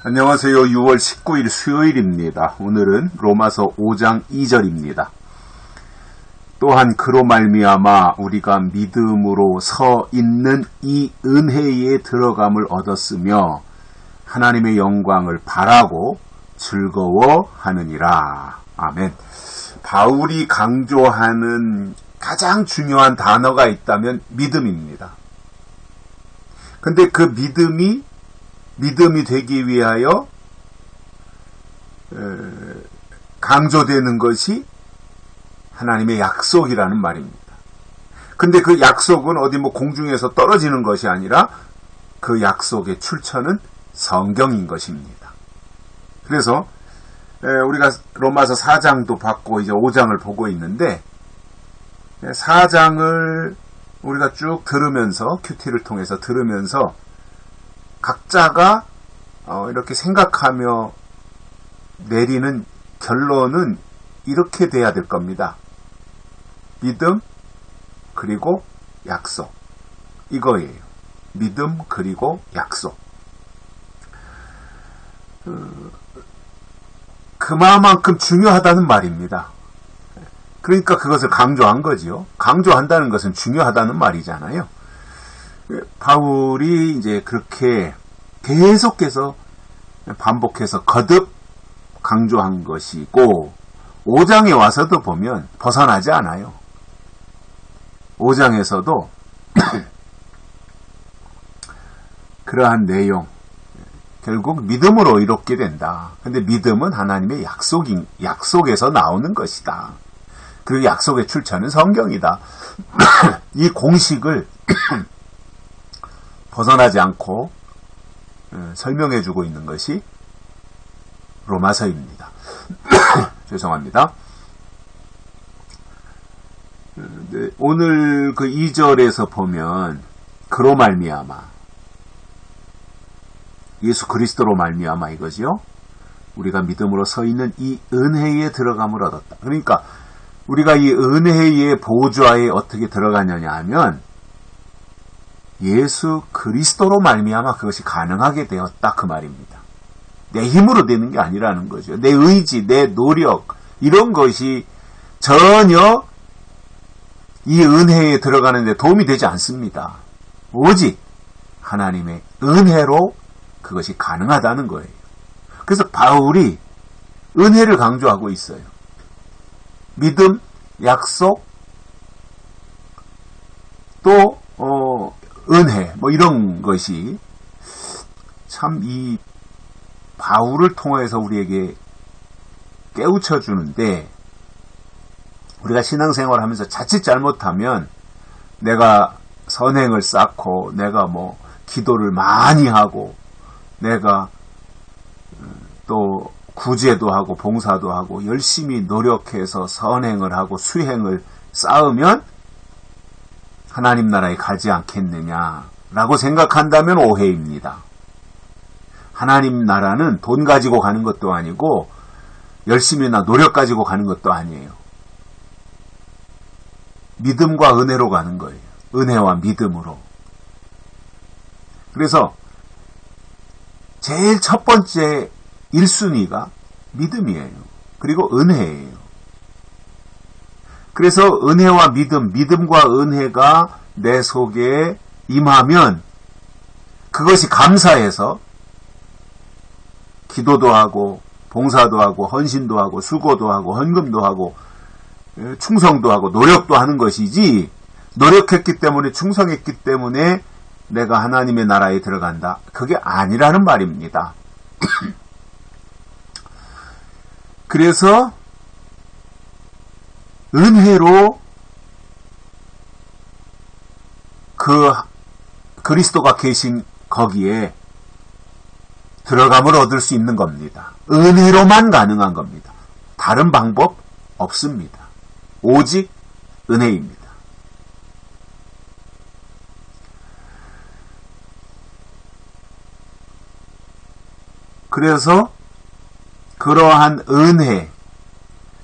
안녕하세요. 6월 19일 수요일입니다. 오늘은 로마서 5장 2절입니다. 또한 그로 말미암아 우리가 믿음으로 서 있는 이 은혜에 들어감을 얻었으며 하나님의 영광을 바라고 즐거워하느니라. 아멘. 바울이 강조하는 가장 중요한 단어가 있다면 믿음입니다. 근데 그 믿음이 되기 위하여 강조되는 것이 하나님의 약속이라는 말입니다. 근데 그 약속은 어디 공중에서 떨어지는 것이 아니라 그 약속의 출처는 성경인 것입니다. 그래서 우리가 로마서 4장도 받고 이제 5장을 보고 있는데 4장을 우리가 쭉 들으면서 큐티를 통해서 들으면서 각자가 이렇게 생각하며 내리는 결론은 이렇게 돼야 될 겁니다. 믿음 그리고 약속. 이거예요. 믿음 그리고 약속. 그만큼 중요하다는 말입니다. 그러니까 그것을 강조한 거지요. 강조한다는 것은 중요하다는 말이잖아요. 바울이 이제 그렇게 계속해서 반복해서 거듭 강조한 것이고 5장에 와서도 보면 벗어나지 않아요. 5장에서도 그러한 내용 결국 믿음으로 이롭게 된다. 근데 믿음은 하나님의 약속에서 나오는 것이다. 그리고 약속의 출처는 성경이다. 이 공식을 벗어나지 않고 설명해주고 있는 것이 로마서입니다. 죄송합니다. 오늘 그 2절에서 보면 그로 말미암아 예수 그리스도로 말미암아 이거지요. 우리가 믿음으로 서 있는 이 은혜에 들어감을 얻었다. 그러니까 우리가 이 은혜의 보좌에 어떻게 들어가느냐 하면 예수 그리스도로 말미암아 그것이 가능하게 되었다 그 말입니다. 내 힘으로 되는 게 아니라는 거죠. 내 의지, 내 노력 이런 것이 전혀 이 은혜에 들어가는 데 도움이 되지 않습니다. 오직 하나님의 은혜로 그것이 가능하다는 거예요. 그래서 바울이 은혜를 강조하고 있어요. 믿음, 약속, 또 은혜 이런 것이 참 이 바울을 통해서 우리에게 깨우쳐 주는데 우리가 신앙생활을 하면서 자칫 잘못하면 내가 선행을 쌓고 내가 기도를 많이 하고 내가 또 구제도 하고 봉사도 하고 열심히 노력해서 선행을 하고 수행을 쌓으면 하나님 나라에 가지 않겠느냐라고 생각한다면 오해입니다. 하나님 나라는 돈 가지고 가는 것도 아니고 열심히나 노력 가지고 가는 것도 아니에요. 믿음과 은혜로 가는 거예요. 은혜와 믿음으로. 그래서 제일 첫 번째 1순위가 믿음이에요. 그리고 은혜예요. 그래서 은혜와 믿음과 은혜가 내 속에 임하면 그것이 감사해서 기도도 하고 봉사도 하고 헌신도 하고 수고도 하고 헌금도 하고 충성도 하고 노력도 하는 것이지 노력했기 때문에 충성했기 때문에 내가 하나님의 나라에 들어간다. 그게 아니라는 말입니다. 그래서 은혜로 그 그리스도가 계신 거기에 들어감을 얻을 수 있는 겁니다. 은혜로만 가능한 겁니다. 다른 방법 없습니다. 오직 은혜입니다. 그래서 그러한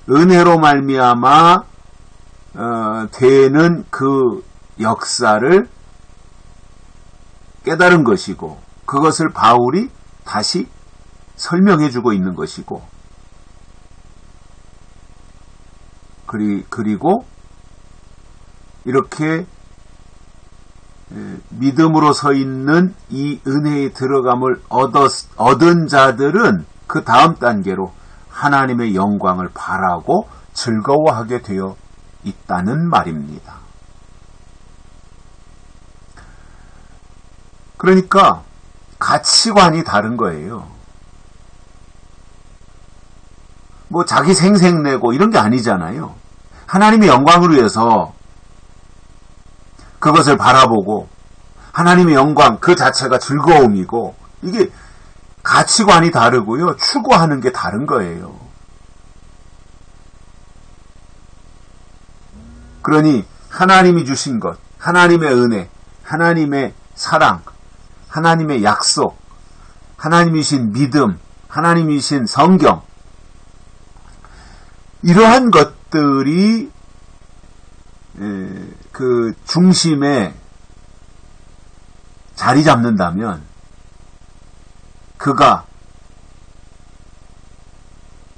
은혜로 말미암아 되는 그 역사를 깨달은 것이고 그것을 바울이 다시 설명해주고 있는 것이고, 그리고 이렇게 믿음으로 서 있는 이 은혜의 들어감을 얻은 자들은 그 다음 단계로 하나님의 영광을 바라고 즐거워하게 되어 있다는 말입니다. 그러니까 가치관이 다른 거예요. 뭐 자기 생색내고 이런 게 아니잖아요. 하나님의 영광을 위해서 그것을 바라보고 하나님의 영광 그 자체가 즐거움이고, 이게 가치관이 다르고요. 추구하는 게 다른 거예요. 그러니 하나님이 주신 것, 하나님의 은혜, 하나님의 사랑, 하나님의 약속, 하나님이신 믿음, 하나님이신 성경, 이러한 것들이 그 중심에 자리 잡는다면 그가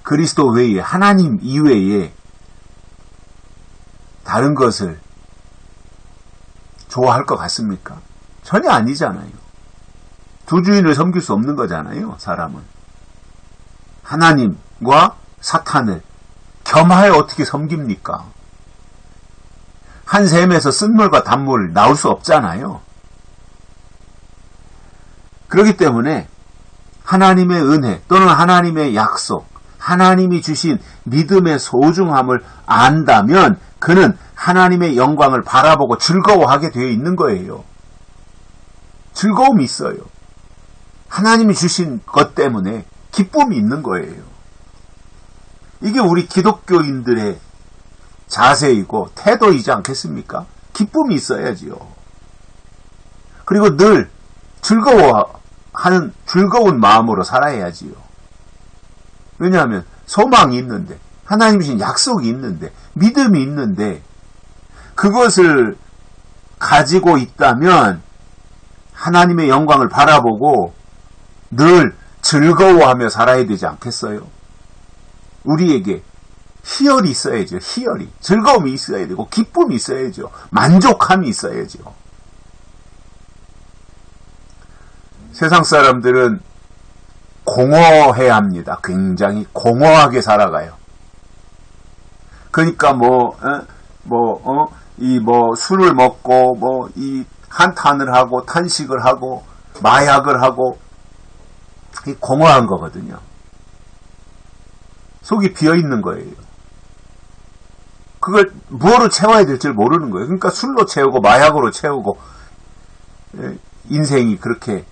그리스도 외에, 하나님 이외에 다른 것을 좋아할 것 같습니까? 전혀 아니잖아요. 두 주인을 섬길 수 없는 거잖아요, 사람은. 하나님과 사탄을 겸하여 어떻게 섬깁니까? 한 샘에서 쓴물과 단물 나올 수 없잖아요. 그렇기 때문에 하나님의 은혜 또는 하나님의 약속, 하나님이 주신 믿음의 소중함을 안다면 그는 하나님의 영광을 바라보고 즐거워하게 되어 있는 거예요. 즐거움이 있어요. 하나님이 주신 것 때문에 기쁨이 있는 거예요. 이게 우리 기독교인들의 자세이고 태도이지 않겠습니까? 기쁨이 있어야지요. 그리고 늘 즐거운 마음으로 살아야지요. 왜냐하면 소망이 있는데, 하나님 주신 약속이 있는데, 믿음이 있는데, 그것을 가지고 있다면 하나님의 영광을 바라보고 늘 즐거워하며 살아야 되지 않겠어요? 우리에게 희열이 있어야죠. 희열이. 즐거움이 있어야 되고 기쁨이 있어야죠. 만족함이 있어야죠. 세상 사람들은 공허해야 합니다. 굉장히 공허하게 살아가요. 그러니까 술을 먹고 이 한탄을 하고 탄식을 하고 마약을 하고, 이 공허한 거거든요. 속이 비어 있는 거예요. 그걸 무엇으로 채워야 될지 모르는 거예요. 그러니까 술로 채우고 마약으로 채우고 인생이 그렇게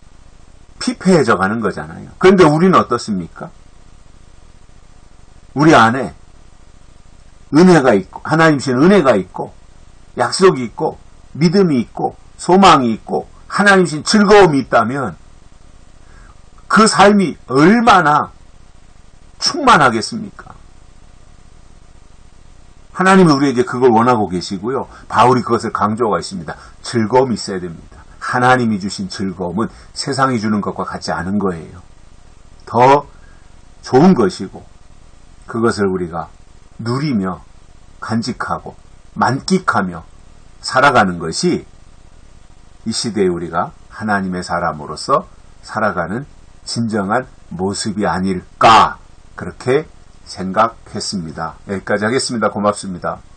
피폐해져 가는 거잖아요. 그런데 우리는 어떻습니까? 우리 안에 은혜가 있고, 하나님 주신 은혜가 있고, 약속이 있고, 믿음이 있고, 소망이 있고, 하나님 주신 즐거움이 있다면 그 삶이 얼마나 충만하겠습니까? 하나님은 우리에게 그걸 원하고 계시고요. 바울이 그것을 강조하고 있습니다. 즐거움이 있어야 됩니다. 하나님이 주신 즐거움은 세상이 주는 것과 같지 않은 거예요. 더 좋은 것이고, 그것을 우리가 누리며 간직하고 만끽하며 살아가는 것이 이 시대에 우리가 하나님의 사람으로서 살아가는 진정한 모습이 아닐까, 그렇게 생각했습니다. 여기까지 하겠습니다. 고맙습니다.